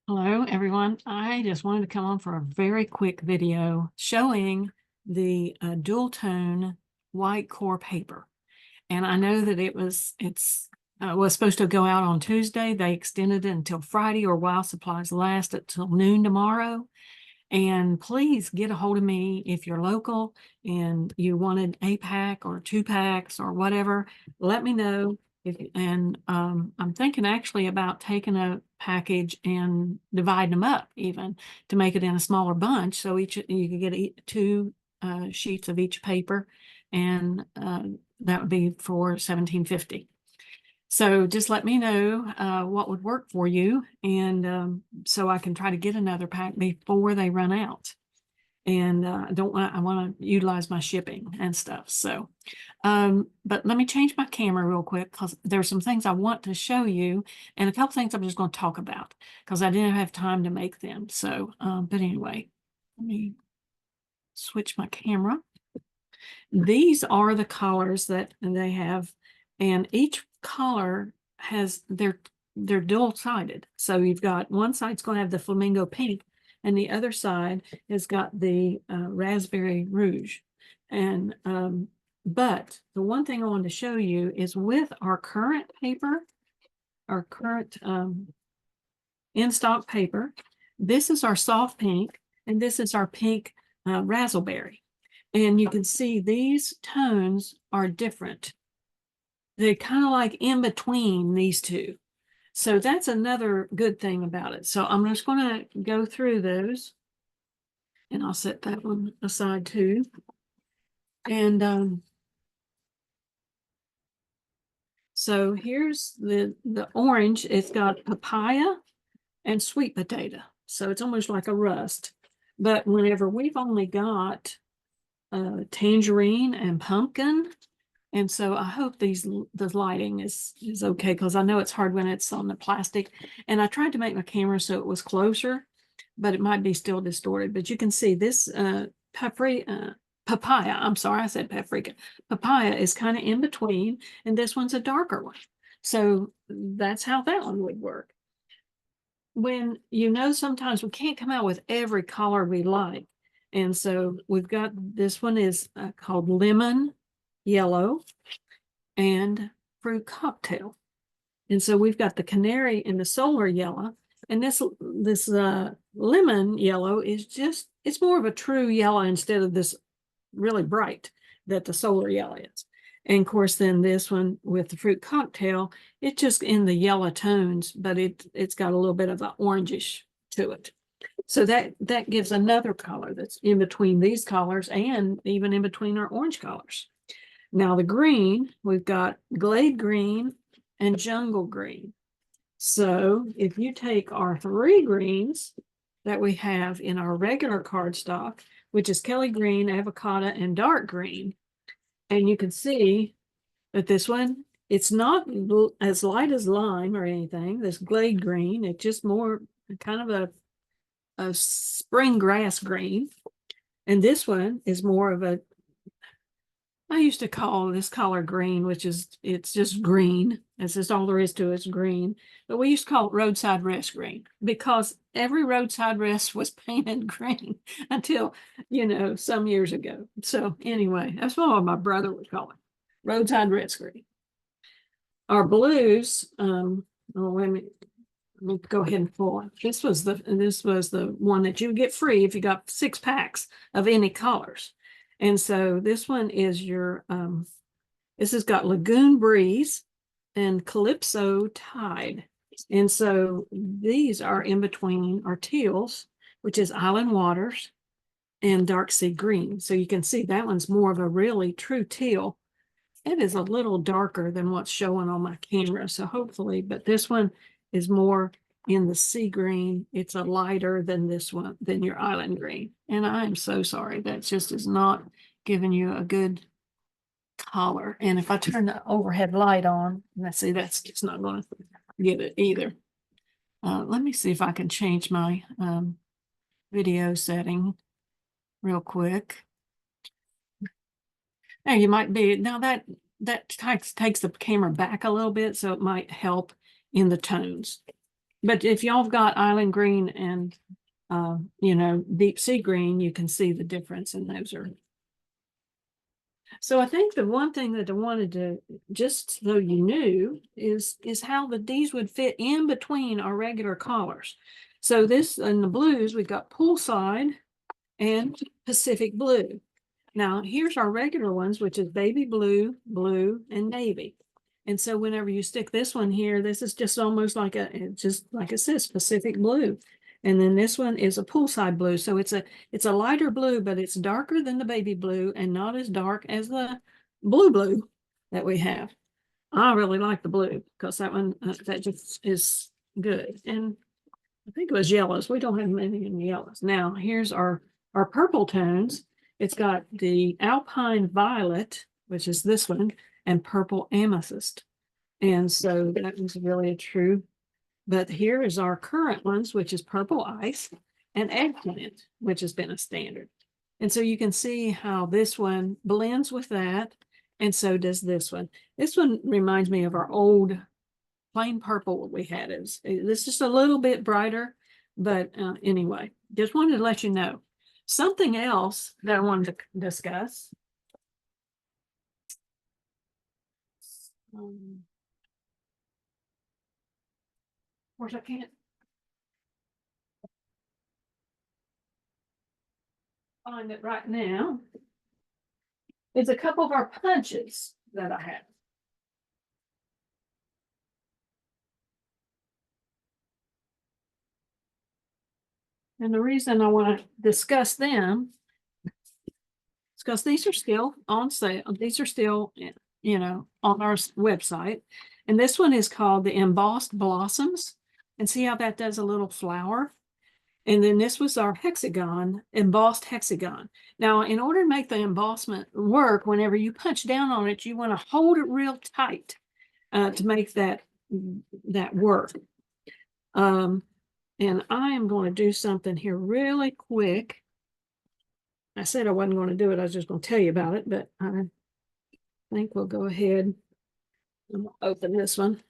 Hello, everyone. I just wanted to come on for a very quick video showing the dual tone white core paper. And I know that was supposed to go out on Tuesday. They extended it until Friday or while supplies last until noon tomorrow. And please get a hold of me if you're local and you wanted a pack or 2 packs or whatever. Let me know. I'm thinking actually about taking a package and dividing them up even to make it in a smaller bunch. So each you could get two sheets of each paper, and that would be for $17.50. So just let me know what would work for you, and so I can try to get another pack before they run out. And I want to utilize my shipping and stuff. So, but let me change my camera real quick because there's some things I want to show you, and a couple things I'm just going to talk about because I didn't have time to make them. So, but anyway, let me switch my camera. These are the collars that they have, and each collar has they're dual-sided. So you've got one side's going to have the flamingo pink, and the other side has got the raspberry rouge. And but the one thing I wanted to show you is with our current paper, our current in-stock paper, this is our soft pink, and this is our pink raspberry. And you can see these tones are different. They're kind of like in between these two. So that's another good thing about it. So I'm just going to go through those, and I'll set that one aside too. And so here's the orange. It's got papaya and sweet potato. So it's almost like a rust. But whenever we've only got tangerine and pumpkin, and so I hope the lighting is okay, because I know it's hard when it's on the plastic. And I tried to make my camera so it was closer, but it might be still distorted. But you can see this papaya. I'm sorry, I said paprika. Papaya is kind of in between, and this one's a darker one. So that's how that one would work. When sometimes we can't come out with every color we like. And so we've got this one is called lemon yellow and fruit cocktail. And so we've got the canary and the solar yellow. And this lemon yellow is it's more of a true yellow instead of this really bright that the solar yellow is. And of course, then this one with the fruit cocktail, it's just in the yellow tones, but it's got a little bit of an orangish to it. So that gives another color that's in between these colors and even in between our orange colors. Now the green, we've got glade green and jungle green. So if you take our 3 greens that we have in our regular cardstock, which is Kelly green, avocado, and dark green, and you can see that this one, it's not as light as lime or anything, this glade green. It's just more kind of a spring grass green. And this one is more of I used to call this color green, it's just green. That's just all there is to it, it's green. But we used to call it roadside rest green because every roadside rest was painted green until, some years ago. So anyway, that's what my brother would call it, roadside rest green. Our blues, wait a minute. Let me go ahead and pull it. This was the one that you get free if you got 6 packs of any colors. And so this one is this has got Lagoon Breeze and Calypso Tide. And so these are in between our teals, which is Island Waters, and Dark Sea Green. So you can see that one's more of a really true teal. It is a little darker than what's showing on my camera. So hopefully, but this one is more in the sea green. It's a lighter than this one, than your island green. And I'm so sorry. That just is not giving you a good color. And if I turn the overhead light on, let's see, that's just not going to get it either. Let me see if I can change my video setting real quick. Now you might be, now that takes the camera back a little bit, so it might help in the tones. But if y'all have got island green and, you know, deep sea green, you can see the difference, and those are. So I think the one thing that I wanted to, just so you knew, is how these would fit in between our regular collars. So this, in the blues, we've got poolside and Pacific blue. Now here's our regular ones, which is baby blue, blue, and navy. And so whenever you stick this one here, this is just almost like just like it says, Pacific blue. And then this one is a poolside blue. So it's a lighter blue, but it's darker than the baby blue and not as dark as the blue that we have. I really like the blue because that one, that just is good. And I think it was yellows. We don't have many in yellows. Now here's our purple tones. It's got the Alpine Violet, which is this one, and purple amethyst. And so that was really a true. But here is our current ones, which is purple ice and eggplant, which has been a standard. And so you can see how this one blends with that. And so does this one. This one reminds me of our old plain purple we had. This is just a little bit brighter. But anyway, just wanted to let you know. Something else that I wanted to discuss. Of course, I can't find it right now. It's a couple of our punches that I have. And the reason I want to discuss them is because these are still on sale. These are still, you know, on our website. And this one is called the Embossed Blossoms. And see how that does a little flower? And then this was our hexagon, embossed hexagon. Now, in order to make the embossment work, whenever you punch down on it, you want to hold it real tight to make that work. And I am going to do something here really quick. I said I wasn't going to do it. I was just going to tell you about it, but I think we'll go ahead and open this one.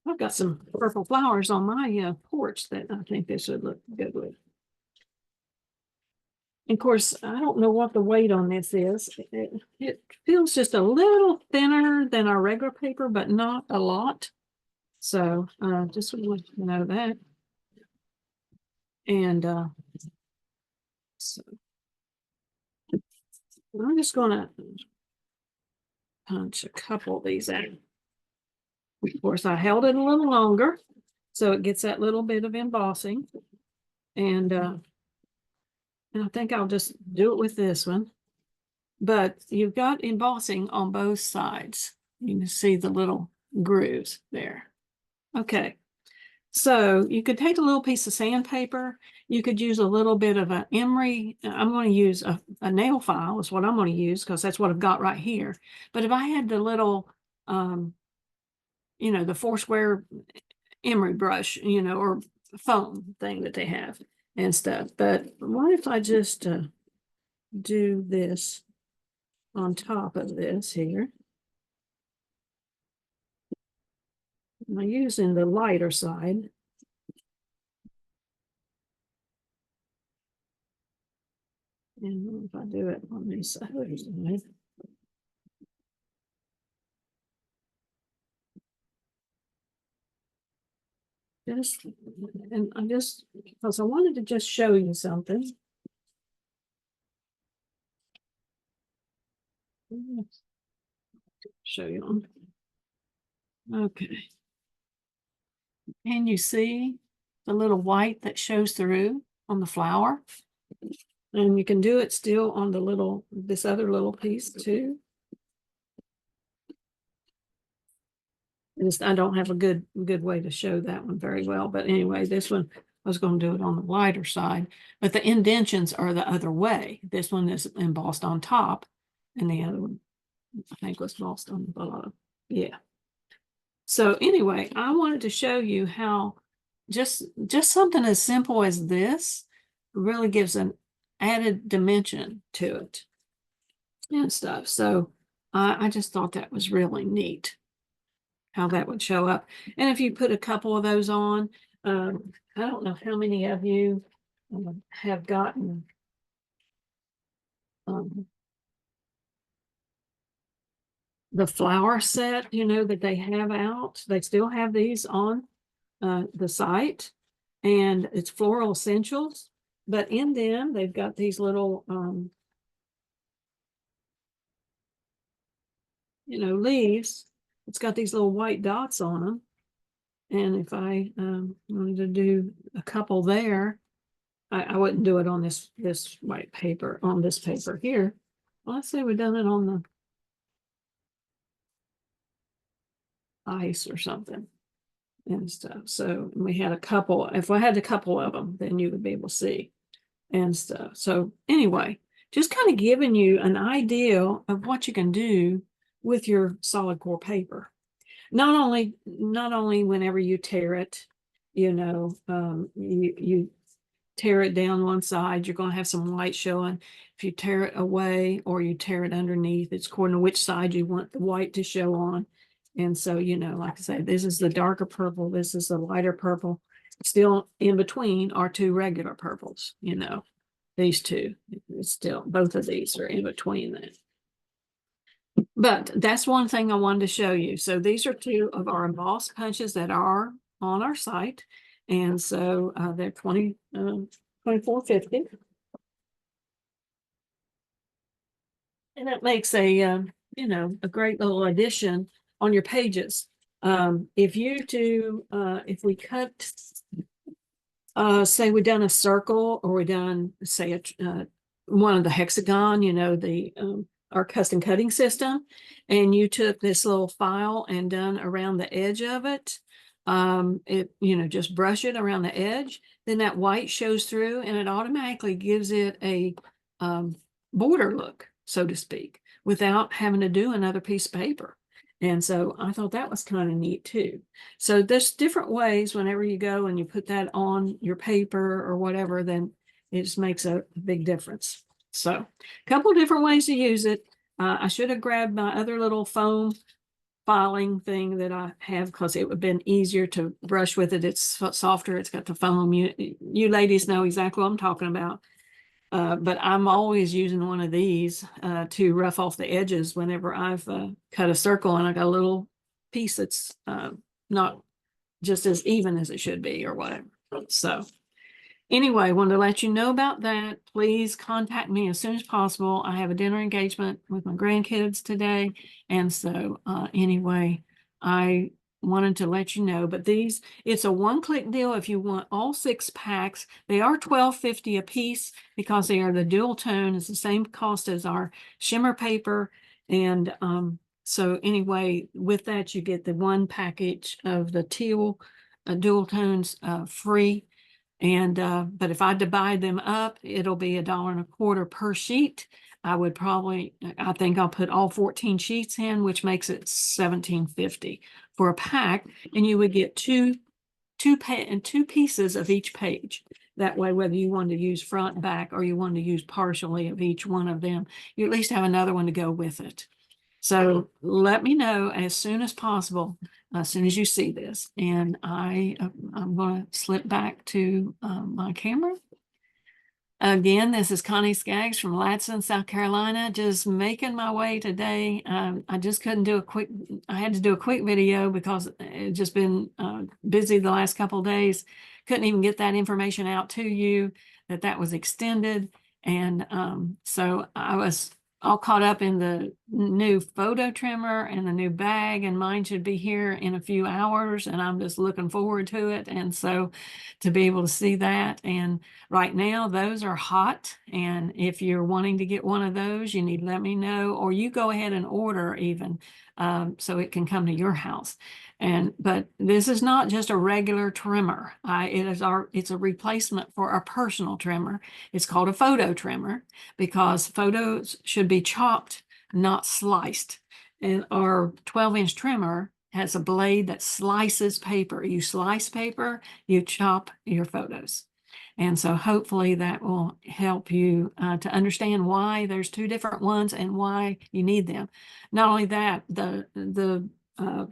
I've got some purple flowers on my porch that I think this would look good with. Of course, I don't know what the weight on this is. It feels just a little thinner than our regular paper, but not a lot. So just want to let you know that. And so I'm just going to punch a couple of these out. Of course, I held it a little longer, so it gets that little bit of embossing. And I think I'll just do it with this one. But you've got embossing on both sides. You can see the little grooves there. Okay. So you could take a little piece of sandpaper. You could use a little bit of an emery. I'm going to use a nail file is what I'm going to use because that's what I've got right here. But if I had the little, you know, the 4-square emery brush, you know, or foam thing that they have and stuff. But what if I just do this on top of this here? I'm using the lighter side. And if I do it on this other side. And I just, because I wanted to just show you something. Show you on. Okay. Can you see the little white that shows through on the flower? And you can do it still on the little, this other little piece too. I don't have a good way to show that one very well. But anyway, this one, I was going to do it on the lighter side. But the indentions are the other way. This one is embossed on top. And the other one, I think, was embossed on the bottom. Yeah. So anyway, I wanted to show you how just something as simple as this really gives an added dimension to it and stuff. So I just thought that was really neat how that would show up. And if you put a couple of those on, I don't know how many of you have gotten the flower set, that they have out. They still have these on the site, and it's floral essentials. But in them, they've got these little, leaves. It's got these little white dots on them. And if I wanted to do a couple there, I wouldn't do it on this white paper, on this paper here. Well, let's say we've done it on the ice or something and stuff. So we had a couple. If I had a couple of them, then you would be able to see and stuff. So anyway, just kind of giving you an idea of what you can do with your solid core paper. Not only whenever you tear it, you tear it down one side, you're going to have some white showing. If you tear it away or you tear it underneath, it's according to which side you want the white to show on. And so, like I said, this is the darker purple, this is the lighter purple. Still in between are two regular purples, these two. It's still, both of these are in between that. But that's one thing I wanted to show you. So these are two of our embossed punches that are on our site. And so they're $24.50. And that makes a great little addition on your pages. If we cut, say we done a circle, or we done, say, one of the hexagon, our custom cutting system, and you took this little file and done around the edge of it, just brush it around the edge, then that white shows through and it automatically gives it a border look, so to speak, without having to do another piece of paper. And so I thought that was kind of neat too. So there's different ways whenever you go and you put that on your paper or whatever, then it just makes a big difference. So a couple different ways to use it. I should have grabbed my other little foam filing thing that I have, because it would have been easier to brush with it. It's softer. It's got the foam. You ladies know exactly what I'm talking about. But I'm always using one of these to rough off the edges whenever I've cut a circle and I got a little piece that's not just as even as it should be or whatever. So anyway, wanted to let you know about that. Please contact me as soon as possible. I have a dinner engagement with my grandkids today. And so anyway, I wanted to let you know, but it's a one-click deal if you want all 6 packs. They are $12.50 a piece because they are the dual tone. It's the same cost as our shimmer paper. And so anyway, with that, you get the one package of the teal dual tones free. And but if I divide them up, it'll be $1.25 per sheet. I think I'll put all 14 sheets in, which makes it $17.50 for a pack. And you would get two pieces of each page. That way, whether you want to use front, back, or you want to use partially of each one of them, you at least have another one to go with it. So let me know as soon as possible, as soon as you see this. And I'm going to slip back to my camera. Again, this is Connie Skaggs from Ladson, South Carolina, just making my way today. I just couldn't do I had to do a quick video because it's just been busy the last couple of days. Couldn't even get that information out to you, that was extended. And so I was all caught up in the new photo trimmer and the new bag, and mine should be here in a few hours, and I'm just looking forward to it. And so to be able to see that, and right now those are hot, and if you're wanting to get one of those, you need to let me know, or you go ahead and order even so it can come to your house. But this is not just a regular trimmer. It's a replacement for a personal trimmer. It's called a photo trimmer because photos should be chopped, not sliced. And our 12-inch trimmer has a blade that slices paper. You slice paper, you chop your photos. And so hopefully that will help you to understand why there's 2 different ones and why you need them. Not only that, the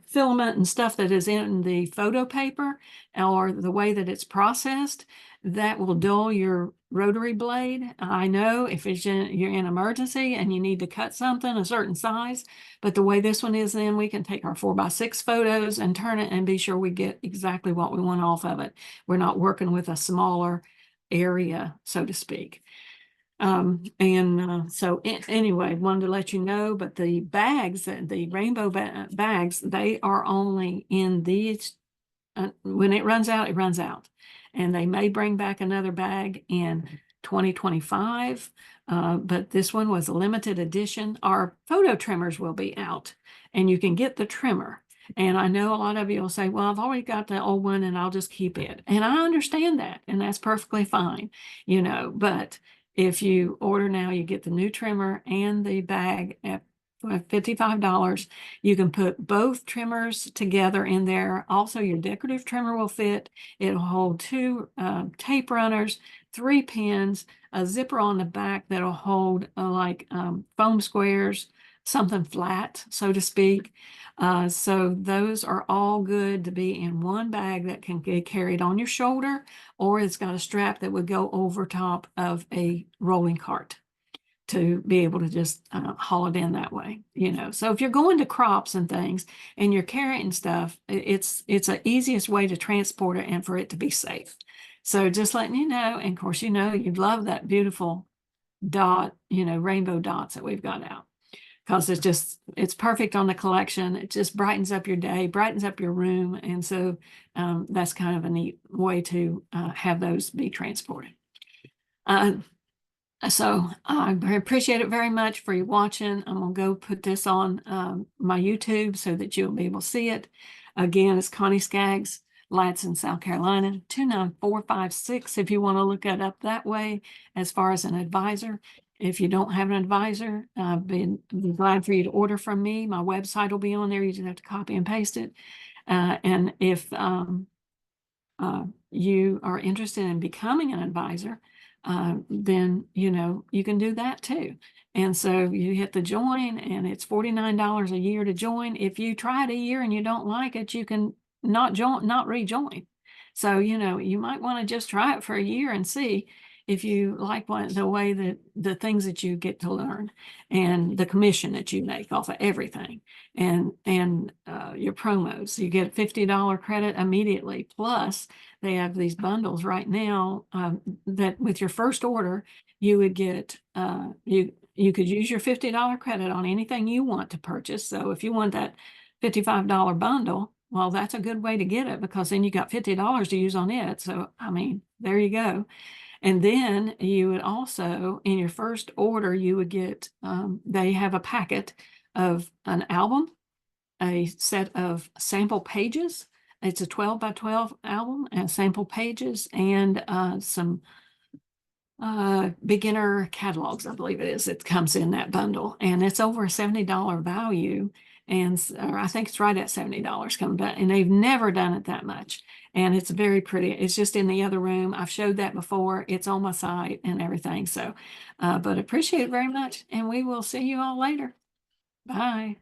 filament and stuff that is in the photo paper or the way that it's processed, that will dull your rotary blade. I know if you're in emergency and you need to cut something a certain size, but the way this one is, then we can take our 4x6 photos and turn it and be sure we get exactly what we want off of it. We're not working with a smaller area, so to speak. Anyway, wanted to let you know, but the bags, the rainbow bags, they are only in these, when it runs out, it runs out. And they may bring back another bag in 2025, but this one was a limited edition. Our photo trimmers will be out and you can get the trimmer. And I know a lot of you will say, well, I've already got the old one and I'll just keep it. And I understand that, and that's perfectly fine, but if you order now, you get the new trimmer and the bag at $55. You can put both trimmers together in there. Also, your decorative trimmer will fit. It'll hold two tape runners, 3 pins, a zipper on the back that'll hold foam squares, something flat, so to speak. So those are all good to be in one bag that can get carried on your shoulder, or it's got a strap that would go over top of a rolling cart to be able to just haul it in that way, So if you're going to crops and things and you're carrying stuff, it's the easiest way to transport it and for it to be safe. So just letting you know, and of course, you'd love that beautiful dot, rainbow dots that we've got out, because it's perfect on the collection. It just brightens up your day, brightens up your room. And so that's kind of a neat way to have those be transported. So I appreciate it very much for you watching. I'm going to go put this on my YouTube so that you'll be able to see it. Again, it's Connie Skaggs, Ladson, South Carolina, 29456 if you want to look it up that way as far as an advisor. If you don't have an advisor, I'd be glad for you to order from me. My website will be on there. You just have to copy and paste it. And if you are interested in becoming an advisor, then you can do that too. And so you hit the join, and it's $49 a year to join. If you try it a year and you don't like it, you can not rejoin. So you might want to just try it for a year and see if you like the way that the things that you get to learn and the commission that you make off of everything, and your promos. You get $50 credit immediately. Plus, they have these bundles right now that with your first order, you would get, you could use your $50 credit on anything you want to purchase. So if you want that $55 bundle, well, that's a good way to get it, because then you got $50 to use on it. So, I mean, there you go. And then you would also, in your first order, you would get, they have a packet of an album, a set of sample pages. It's a 12 by 12 album and sample pages, and some beginner catalogs, I believe it is. It comes in that bundle, and it's over a $70 value. Or I think it's right at $70 coming back, and they've never done it that much. And it's very pretty. It's just in the other room. I've showed that before. It's on my site and everything. So, but appreciate it very much. And we will see you all later. Bye.